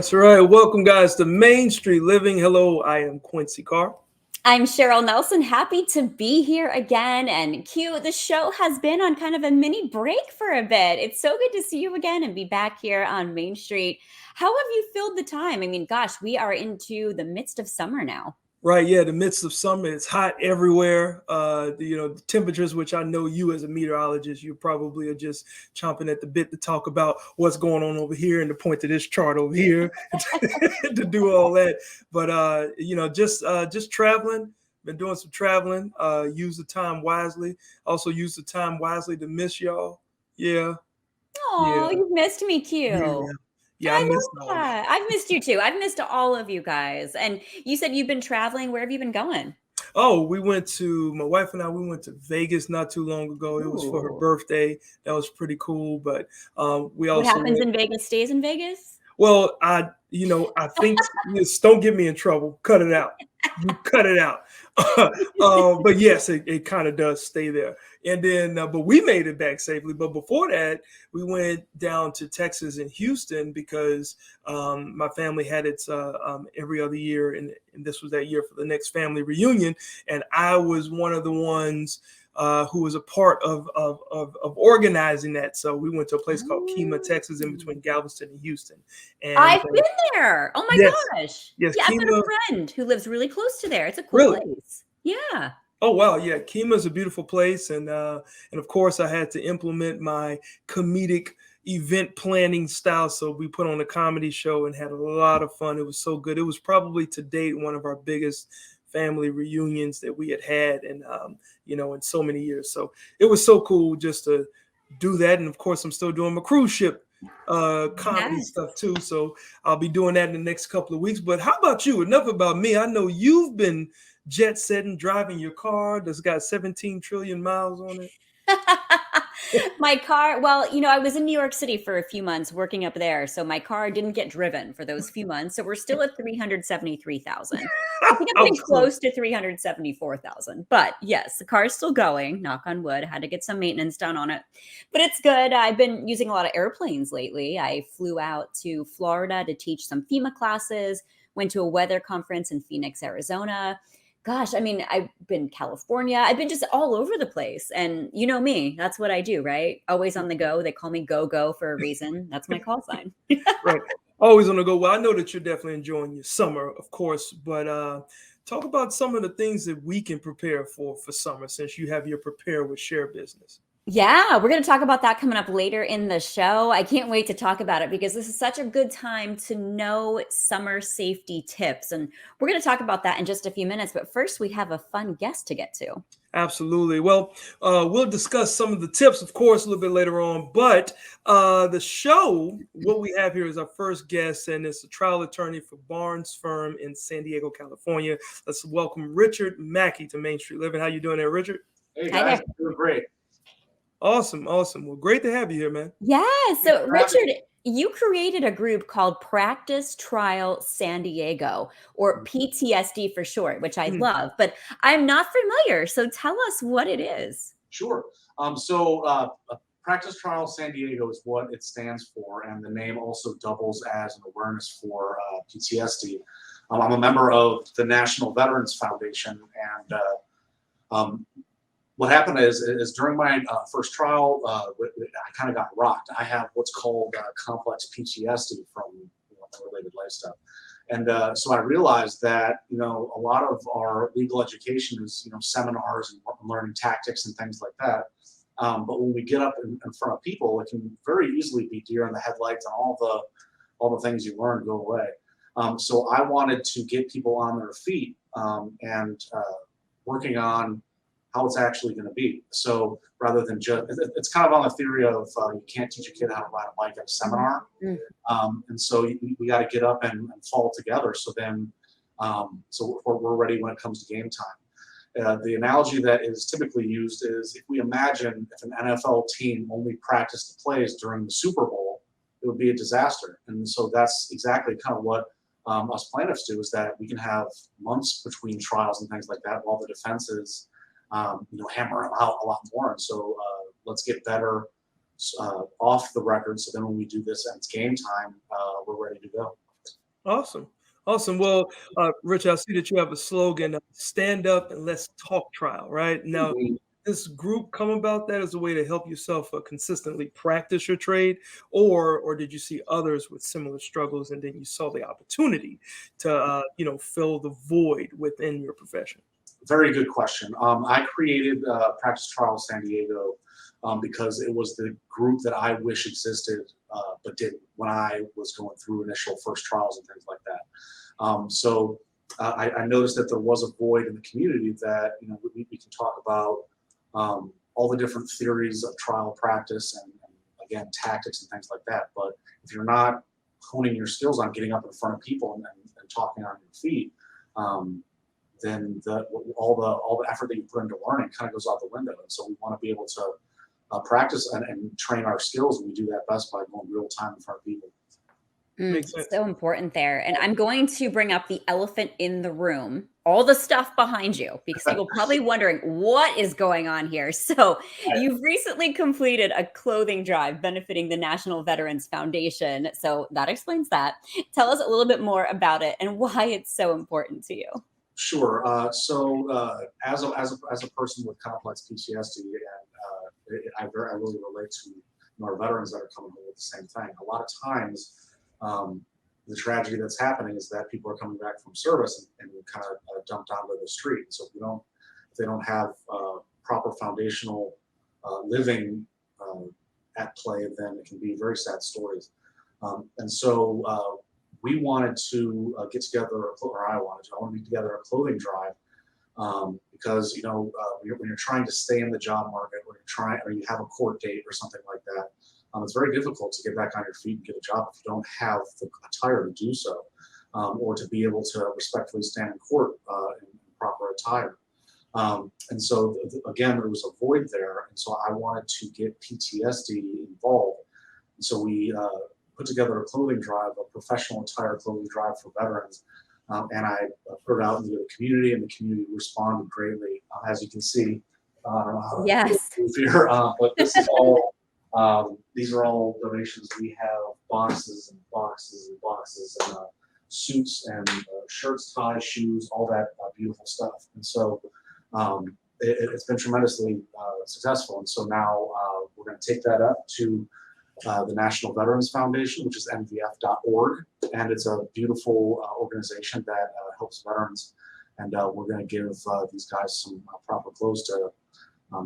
That's right. Welcome, guys, to Main Street Living. Hello, I am Quincy Carr. I'm Cheryl Nelson, happy to be here again. And Q, the show has been on kind of a mini break for a bit. It's so good to see you again and be back here on Main Street. How have you filled the time? I mean, gosh, we are into the midst of summer now. Right, yeah, the midst of summer, it's hot everywhere. The temperatures, which I know you as a meteorologist, you probably are just chomping at the bit to talk about what's going on over here and to point to this chart over here to do all that. But just traveling. Been doing some traveling. Use the time wisely. Also use the time wisely to miss y'all. Yeah, yeah, Oh, you've missed me, yeah, Q. yeah. I I missed love all that. that. I've missed you too. I've missed all of you guys. And you said you've been traveling. Where have you been going? Oh, my wife and I, we went to Vegas not too long ago. It was for her Ooh. birthday. That was pretty cool. But we What also happens went, in Vegas stays in Vegas? well, I think, just don't get me in trouble. Cut it out. You cut it out. But yes, it kind of does stay there. And then, but we made it back safely. But before that, we went down to Texas and Houston because my family had its every other year, and this was that year for the next family reunion. And I was one of the ones who was a part of organizing that. So we went to a place called Kemah, Texas, in Oh. between Galveston and Houston. And I've been there. Oh my yes, gosh. yes, Yeah, I've got a Kemah, friend who lives really close to there. It's a cool really. place. Yeah. Oh wow, yeah, Kemah is a beautiful place, and of course I had to implement my comedic event planning style. So we put on a comedy show and had a lot of fun. It was so good. It was probably to date one of our biggest family reunions that we had and in so many years. So it was so cool just to do that. And of course, I'm still doing my cruise ship comedy Yes. stuff too. So I'll be doing that in the next couple of weeks. But how about you? Enough about me. I know you've been jet setting, driving your car that's got 17 trillion miles on it. My car, well, I was in New York City for a few months working up there. So my car didn't get driven for those few months. So we're still at 373,000. I think I'm I getting was close. close to 374,000. But yes, the car's still going, knock on wood. I had to get some maintenance done on it. But it's good. I've been using a lot of airplanes lately. I flew out to Florida to teach some FEMA classes, went to a weather conference in Phoenix, Arizona. Gosh, I mean, I've been California. I've been just all over the place. And you know me, that's what I do, right? Always on the go. They call me Go Go for a reason. That's my call sign. Right. Always on the go. Well, I know that you're definitely enjoying your summer, of course, but talk about some of the things that we can prepare for summer since you have your prepare with share business. Yeah, we're going to talk about that coming up later in the show. I can't wait to talk about it because this is such a good time to know summer safety tips. And we're going to talk about that in just a few minutes. But first, we have a fun guest to get to. Absolutely. Well, we'll discuss some of the tips, of course, a little bit later on. But the show, what we have here is our first guest, and it's a trial attorney for Barnes Firm in San Diego, California. Let's welcome Richard Mackey to Main Street Living. How you doing there, Richard? Hey Hi guys, there. I'm doing great. Awesome, awesome. Well, great to have you here, man. Yeah. Thanks So, for having Richard, you created a group called Practice Trial San Diego, or me. PTSD for short, which I Mhm. love, but I'm not familiar. So, tell us what it is. Sure. Practice Trial San Diego is what it stands for, and the name also doubles as an awareness for PTSD. I'm a member of the National Veterans Foundation, and um, what happened is during my first trial, I kind of got rocked. I have what's called complex PTSD from related life stuff. And so I realized that, a lot of our legal education is, seminars and learning tactics and things like that. But when we get up in front of people, it can very easily be deer in the headlights and all the things you learn go away. So I wanted to get people on their feet and working on how it's actually going to be. So rather than it's kind of on the theory of you can't teach a kid how to ride a bike at a seminar. Mm. And so we got to get up and fall together. So then, we're ready when it comes to game time. The analogy that is typically used is if we imagine if an NFL team only practiced the plays during the Super Bowl, it would be a disaster. And so that's exactly kind of what us plaintiffs do, is that we can have months between trials and things like that while the defense is hammer them out a lot more. And so let's get better off the record. So then when we do this and it's game time, we're ready to go. Awesome. Awesome. Well, Rich, I see that you have a slogan, stand up and let's talk trial, right? Now, Mhm. this group come about that as a way to help yourself consistently practice your trade, or did you see others with similar struggles and then you saw the opportunity to fill the void within your profession? Very good question. I created Practice Trial San Diego because it was the group that I wish existed but didn't when I was going through initial first trials and things like that. I noticed that there was a void in the community that we can talk about all the different theories of trial practice and again tactics and things like that. But if you're not honing your skills on getting up in front of people and talking on your feet, then all the effort that you put into learning kind of goes out the window. And so we want to be able to practice and train our skills, and we do that best by going real time in front of people. Makes sense. So important there. And I'm going to bring up the elephant in the room, all the stuff behind you, because people are probably wondering what is going on here. So, you've recently completed a clothing drive benefiting the National Veterans Foundation. So, that explains that. Tell us a little bit more about it and why it's so important to you. Sure. As a person with complex PTSD, and I really relate to our veterans that are coming home with the same thing. A lot of times, the tragedy that's happening is that people are coming back from service and kind of dumped onto the street. So if they don't have proper foundational living at play, then it can be very sad stories. We wanted to get together, or I wanted to get together a clothing drive because when you're trying to stay in the job market, or you have a court date or something like that, it's very difficult to get back on your feet and get a job if you don't have the attire to do so, or to be able to respectfully stand in court in proper attire. Again, there was a void there, and so I wanted to get PTSD involved. And so we put together a clothing drive, a professional attire clothing drive for veterans. And I put it out into the community, and the community responded greatly. As you can see, I don't know how to Yes. move here, but this is all. These are all donations. We have boxes and boxes and boxes, and suits and shirts, ties, shoes, all that beautiful stuff. And so it's been tremendously successful. And so now we're going to take that up to the National Veterans Foundation, which is nvf.org, and it's a beautiful organization that helps veterans. And we're going to give these guys some proper clothes to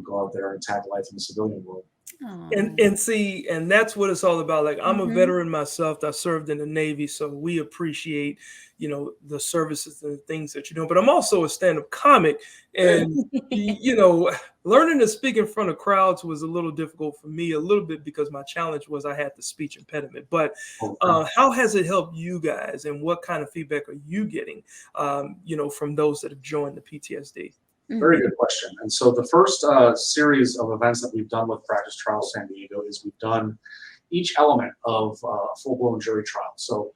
go out there and tackle life in the civilian world. And that's what it's all about. Like, I'm a Mhm. veteran myself. I served in the Navy, so we appreciate, the services and the things that you do. But I'm also a stand-up comic, and learning to speak in front of crowds was a little difficult for me, a little bit because my challenge was I had the speech impediment. But how has it helped you guys, and what kind of feedback are you getting, from those that have joined the PTSD? Very good question. And so the first series of events that we've done with Practice Trial San Diego is we've done each element of a full-blown jury trial. So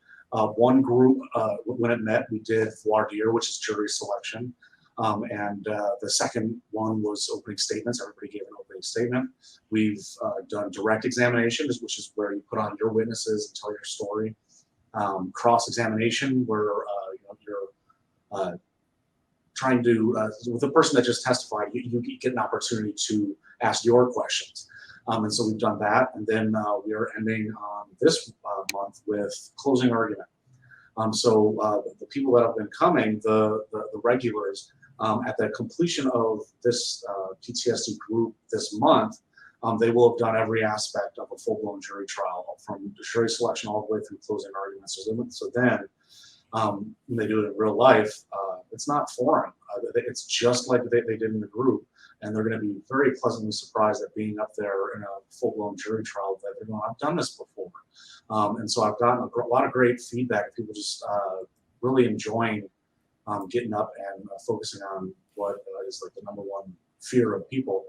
one group, when it met, we did voir dire, which is jury selection. And the second one was opening statements. Everybody gave an opening statement. We've done direct examination, which is where you put on your witnesses and tell your story. Cross-examination, where you're trying to, with the person that just testified, you get an opportunity to ask your questions. And so we've done that. And then we are ending this month with closing argument. The people that have been coming, the regulars, at the completion of this PTSD group this month, they will have done every aspect of a full-blown jury trial, from the jury selection all the way through closing arguments. So then, when they do it in real life, it's not foreign. It's just like they did in the group, and they're going to be very pleasantly surprised at being up there in a full-blown jury trial that they're going, I've done this before. And so I've gotten a lot of great feedback. People just really enjoying getting up and focusing on what is like the number one fear of people.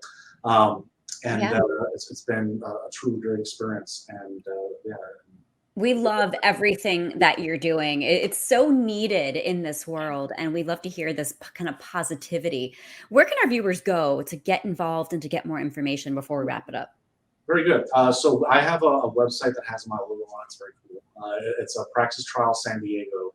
It's been a truly great experience. And We love everything that you're doing. It's so needed in this world, and we love to hear this kind of positivity. Where can our viewers go to get involved and to get more information before we wrap it up? Very good. So I have a website that has my logo on it. It's very cool. It's a Practice Trial San Diego.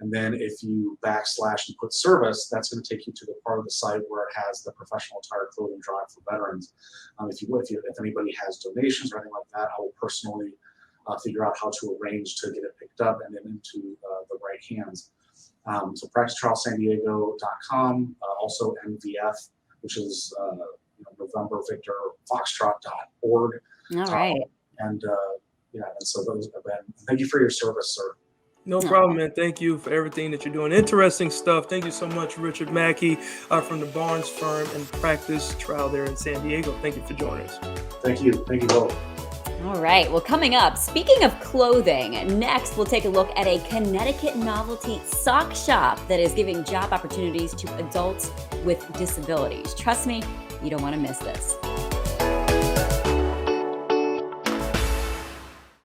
And then if you backslash and put service, that's going to take you to the part of the site where it has the professional attire clothing drive for veterans. If anybody has donations or anything like that, I will personally figure out how to arrange to get it picked up and then into the right hands. So practicetrialsandiego.com, also NVF, which is November Victor Foxtrot.org. All right. And so those have been. Thank you for your service, sir. No problem, man. Thank you for everything that you're doing. Interesting stuff. Thank you so much, Richard Mackey from the Barnes Firm and Practice Trial there in San Diego. Thank you for joining us. Thank you. Thank you both. All right. Well, coming up, speaking of clothing, next we'll take a look at a Connecticut novelty sock shop that is giving job opportunities to adults with disabilities. Trust me, you don't want to miss this.